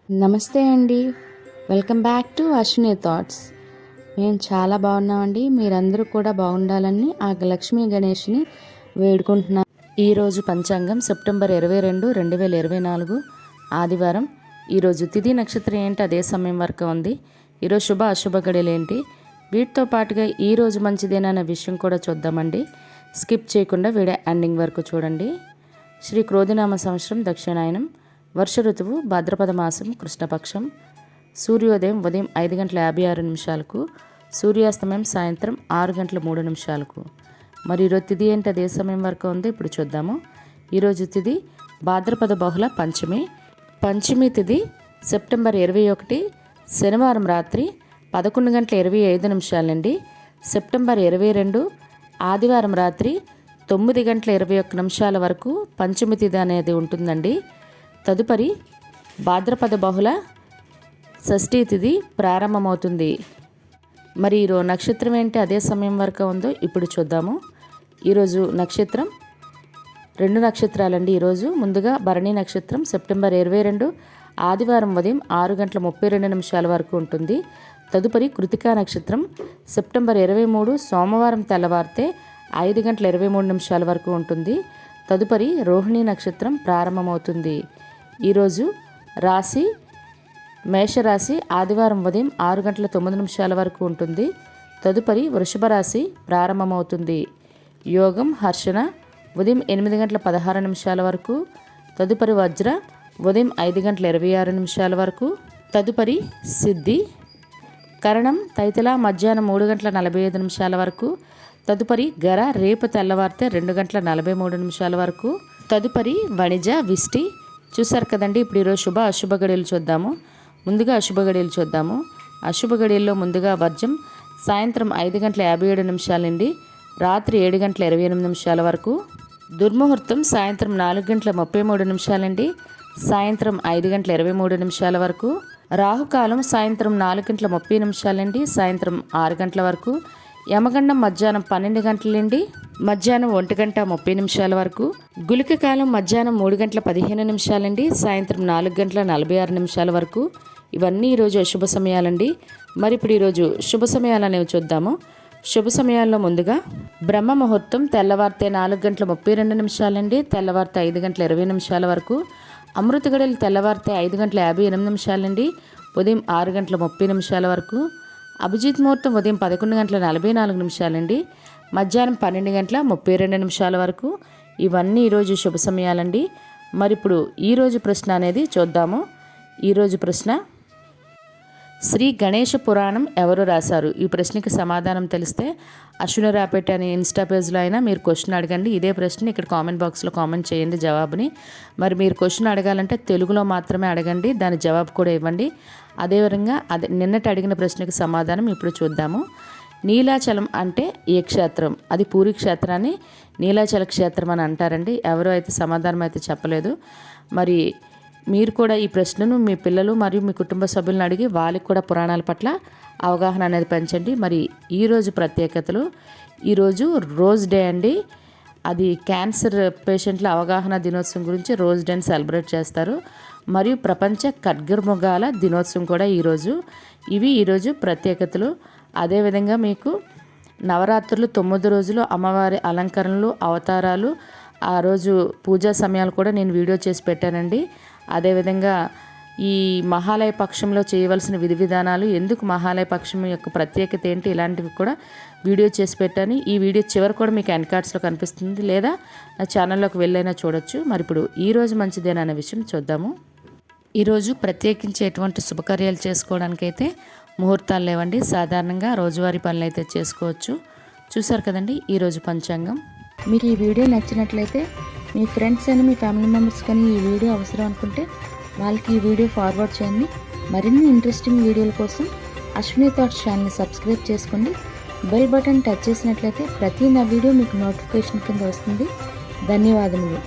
నమస్తే అండి. Welcome back to Ashwini thoughts. మేము చాలా బాగున్నామండి. మీరందరూ కూడా బాగుండాలని ఆ లక్ష్మీ గణేష్ని వేడుకుంటున్నాం. ఈరోజు పంచాంగం సెప్టెంబర్ 22, 2024 ఆదివారం. ఈరోజు తిథి నక్షత్రం ఏంటి, అదే సమయం వరకు ఉంది. ఈరోజు శుభ అశుభ గడియలు ఏంటి, వీటితో పాటుగా ఈరోజు మంచిదేనన్న విషయం కూడా చూద్దామండి. స్కిప్ చేయకుండా వీడియో ఎండింగ్ వరకు చూడండి. శ్రీ క్రోధినామ సంవత్సరం దక్షిణాయనం, వర్ష ఋతువు భాద్రపద మాసం కృష్ణపక్షం, సూర్యోదయం ఉదయం 5:56, సూర్యాస్తమయం సాయంత్రం 6:03. మరి ఈరోజు తిథి ఏంటి, అదే సమయం వరకు ఉంది. ఇప్పుడు చూద్దాము. ఈరోజు తిథి భాద్రపద బహుళ పంచమి. పంచమి తిథి సెప్టెంబర్ 21 శనివారం రాత్రి 11:25 నుండి సెప్టెంబర్ 22 ఆదివారం రాత్రి 9:21 వరకు పంచమి తిథి అనేది ఉంటుందండి. తదుపరి భాద్రపద బహుళ షష్ఠీ తిథి ప్రారంభమవుతుంది. మరి ఈరోజు నక్షత్రం ఏంటి, అదే సమయం వరకు ఉందో ఇప్పుడు చూద్దాము. ఈరోజు నక్షత్రం 2 నక్షత్రాలండి. ఈరోజు ముందుగా భరణి నక్షత్రం సెప్టెంబర్ 22 ఆదివారం ఉదయం 6:32 వరకు ఉంటుంది. తదుపరి కృతికా నక్షత్రం సెప్టెంబర్ 23 సోమవారం తెల్లవారితే 5:23 వరకు ఉంటుంది. తదుపరి రోహిణి నక్షత్రం ప్రారంభమవుతుంది. ఈరోజు రాశి మేషరాశి ఆదివారం ఉదయం 6:09 వరకు ఉంటుంది. తదుపరి వృషభ రాశి ప్రారంభమవుతుంది. యోగం హర్షణ ఉదయం 8:16 వరకు. తదుపరి వజ్ర ఉదయం 5:26 వరకు. తదుపరి సిద్ధి కరణం తైతల మధ్యాహ్నం 3:45 వరకు. తదుపరి గర రేపు తెల్లవారితే 2:43 వరకు. తదుపరి వణిజ విష్టి. చూసారు కదండి. ఇప్పుడు ఈరోజు శుభ అశుభ గడియలు చూద్దాము. ముందుగా అశుభ గడియలు చూద్దాము. అశుభ గడియల్లో ముందుగా వర్జం సాయంత్రం 5:57 నుండి రాత్రి 7:28 వరకు. దుర్ముహూర్తం సాయంత్రం 4:33 నుండి సాయంత్రం 5:23 వరకు. రాహుకాలం సాయంత్రం 4:30 నుండి సాయంత్రం 6 గంటల వరకు. యమగండం మధ్యాహ్నం 12 గంటల నుండి మధ్యాహ్నం 1:30 వరకు. గుళిక కాలం మధ్యాహ్నం 3:15 నుండి సాయంత్రం 4:46 వరకు. ఇవన్నీ ఈరోజు అశుభ సమయాలండి. మరి ఇప్పుడు ఈరోజు శుభ సమయాలు అనేవి చూద్దాము. శుభ సమయాల్లో ముందుగా బ్రహ్మ ముహూర్తం తెల్లవారితే 4:32 నుండి తెల్లవారితే 5:20 వరకు. అమృత గడియలు తెల్లవారితే 5:58 నుండి ఉదయం 6:30 వరకు. అభిజిత్ ముహూర్తం ఉదయం 11:44 నుండి మధ్యాహ్నం 12:32 వరకు. ఇవన్నీ ఈరోజు శుభ సమయాలండి. మరి ఇప్పుడు ఈరోజు ప్రశ్న అనేది చూద్దాము. ఈరోజు ప్రశ్న, శ్రీ గణేష పురాణం ఎవరు రాశారు? ఈ ప్రశ్నకి సమాధానం తెలిస్తే అశ్విని రాపేట అనే ఇన్స్టా పేజ్లో అయినా మీరు క్వశ్చన్ అడగండి. ఇదే ప్రశ్న ఇక్కడ కామెంట్ బాక్స్లో కామెంట్ చేయండి జవాబుని. మరి మీరు క్వశ్చన్ అడగాలంటే తెలుగులో మాత్రమే అడగండి, దాని జవాబు కూడా ఇవ్వండి. అదేవిధంగా నిన్నటి అడిగిన ప్రశ్నకి సమాధానం ఇప్పుడు చూద్దాము. నీలాచలం అంటే ఏ క్షేత్రం? అది పూరి క్షేత్రాన్ని నీలాచల క్షేత్రం అని అంటారండి. ఎవరో అయితే సమాధానం అయితే చెప్పలేదు. మరి మీరు కూడా ఈ ప్రశ్నను మీ పిల్లలు మరియు మీ కుటుంబ సభ్యులను అడిగి వాళ్ళకి కూడా పురాణాల పట్ల అవగాహన అనేది పెంచండి. మరి ఈరోజు ప్రత్యేకతలు, ఈరోజు రోజ్ డే అండి. అది క్యాన్సర్ పేషెంట్ల అవగాహన దినోత్సవం గురించి రోజ్ డేని సెలబ్రేట్ చేస్తారు. మరియు ప్రపంచ ఖడ్గమృగాల దినోత్సవం కూడా ఈరోజు. ఇవి ఈరోజు ప్రత్యేకతలు. అదేవిధంగా మీకు నవరాత్రులు 9 రోజులు అమ్మవారి అలంకరణలు, అవతారాలు, ఆ రోజు పూజా సమయాలు కూడా నేను వీడియో చేసి పెట్టానండి. అదేవిధంగా ఈ మహాలయ పక్షంలో చేయవలసిన విధి విధానాలు, ఎందుకు మహాలయ పక్షం యొక్క ప్రత్యేకత ఏంటి, ఇలాంటివి కూడా వీడియో చేసి పెట్టాను. ఈ వీడియో చివరి కూడా మీకు ఎండ్ కార్డ్స్లో కనిపిస్తుంది, లేదా నా ఛానల్లోకి వెళ్ళైనా చూడొచ్చు. మరి ఇప్పుడు ఈరోజు మంచిదేనా అనే విషయం చూద్దాము. ఈరోజు ప్రత్యేకించి ఎటువంటి శుభకార్యాలు చేసుకోవడానికైతే ముహూర్తాలు లేవండి. సాధారణంగా రోజువారీ పనులు అయితే చేసుకోవచ్చు. చూసారు కదండి ఈరోజు పంచాంగం. మీకు ఈ వీడియో నచ్చినట్లయితే మీ ఫ్రెండ్స్ అని, మీ ఫ్యామిలీ మెంబర్స్ కానీ ఈ వీడియో అవసరం అనుకుంటే వాళ్ళకి ఈ వీడియో ఫార్వర్డ్ చేయండి. మరిన్ని ఇంట్రెస్టింగ్ వీడియోల కోసం అశ్విని థాట్స్ ఛానల్ని సబ్స్క్రైబ్ చేసుకోండి. బెల్ బటన్ టచ్ చేసినట్లయితే ప్రతి నా వీడియో మీకు నోటిఫికేషన్ కింద వస్తుంది. ధన్యవాదములు.